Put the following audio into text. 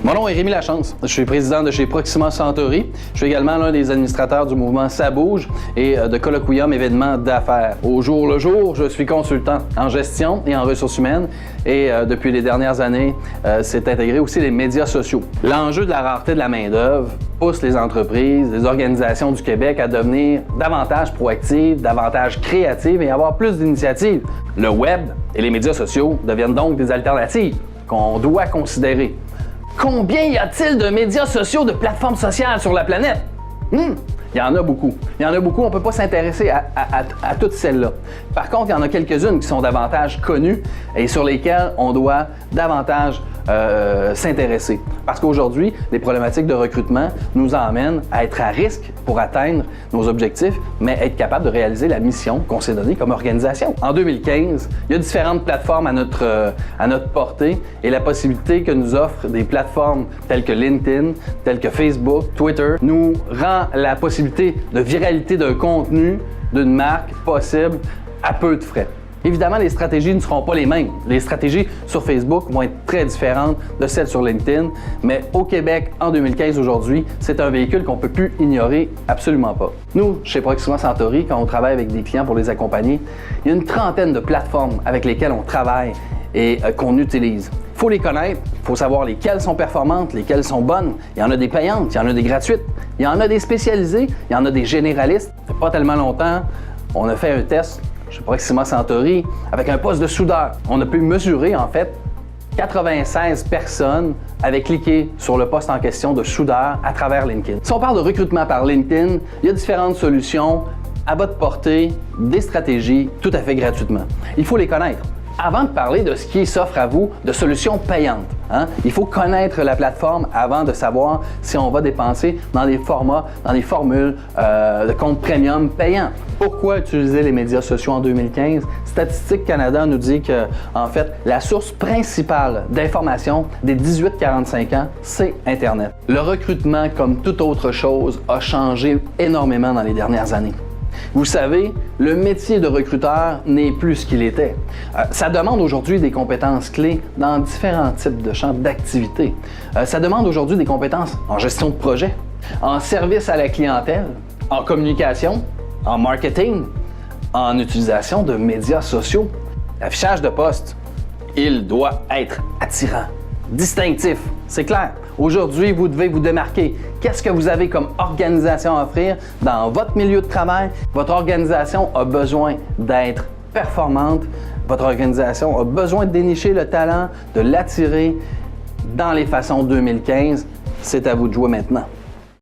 Mon nom est Rémi Lachance. Je suis président de chez Proxima Centauri. Je suis également l'un des administrateurs du mouvement Ça bouge et de Colloquium événements d'affaires. Au jour le jour, je suis consultant en gestion et en ressources humaines et depuis les dernières années, c'est intégré aussi les médias sociaux. L'enjeu de la rareté de la main-d'œuvre pousse les entreprises, les organisations du Québec à devenir davantage proactives, davantage créatives et avoir plus d'initiatives. Le web et les médias sociaux deviennent donc des alternatives qu'on doit considérer. Combien y a-t-il de médias sociaux, de plateformes sociales sur la planète? Il y en a beaucoup. Il y en a beaucoup, on ne peut pas s'intéresser à toutes celles-là. Par contre, il y en a quelques-unes qui sont davantage connues et sur lesquelles on doit davantage s'intéresser. Parce qu'aujourd'hui, les problématiques de recrutement nous emmènent à être à risque pour atteindre nos objectifs, mais être capable de réaliser la mission qu'on s'est donnée comme organisation. En 2015, il y a différentes plateformes à notre portée et la possibilité que nous offrent des plateformes telles que LinkedIn, telles que Facebook, Twitter, nous rend la possibilité de viralité d'un contenu d'une marque possible à peu de frais. Évidemment, les stratégies ne seront pas les mêmes. Les stratégies sur Facebook vont être très différentes de celles sur LinkedIn, mais au Québec, en 2015 aujourd'hui, c'est un véhicule qu'on ne peut plus ignorer absolument pas. Nous, chez Proxima Centauri, quand on travaille avec des clients pour les accompagner, il y a une trentaine de plateformes avec lesquelles on travaille et qu'on utilise. Il faut les connaître, il faut savoir lesquelles sont performantes, lesquelles sont bonnes. Il y en a des payantes, il y en a des gratuites, il y en a des spécialisées, il y en a des généralistes. Il n'y a pas tellement longtemps, on a fait un test chez Proxima Centauri avec un poste de soudeur. On a pu mesurer en fait 96 personnes avaient cliqué sur le poste en question de soudeur à travers LinkedIn. Si on parle de recrutement par LinkedIn, il y a différentes solutions à votre portée, des stratégies tout à fait gratuitement. Il faut les connaître. Avant de parler de ce qui s'offre à vous de solutions payantes, il faut connaître la plateforme avant de savoir si on va dépenser dans des formats, dans des formules de compte premium payants. Pourquoi utiliser les médias sociaux en 2015? Statistique Canada nous dit que, en fait, la source principale d'information des 18-45 ans, c'est Internet. Le recrutement, comme toute autre chose, a changé énormément dans les dernières années. Vous savez, le métier de recruteur n'est plus ce qu'il était. Ça demande aujourd'hui des compétences clés dans différents types de champs d'activité. Ça demande aujourd'hui des compétences en gestion de projet, en service à la clientèle, en communication, en marketing, en utilisation de médias sociaux. L'affichage de poste, il doit être attirant, distinctif, c'est clair. Aujourd'hui, vous devez vous démarquer. Qu'est-ce que vous avez comme organisation à offrir dans votre milieu de travail? Votre organisation a besoin d'être performante. Votre organisation a besoin de dénicher le talent, de l'attirer dans les façons 2015. C'est à vous de jouer maintenant.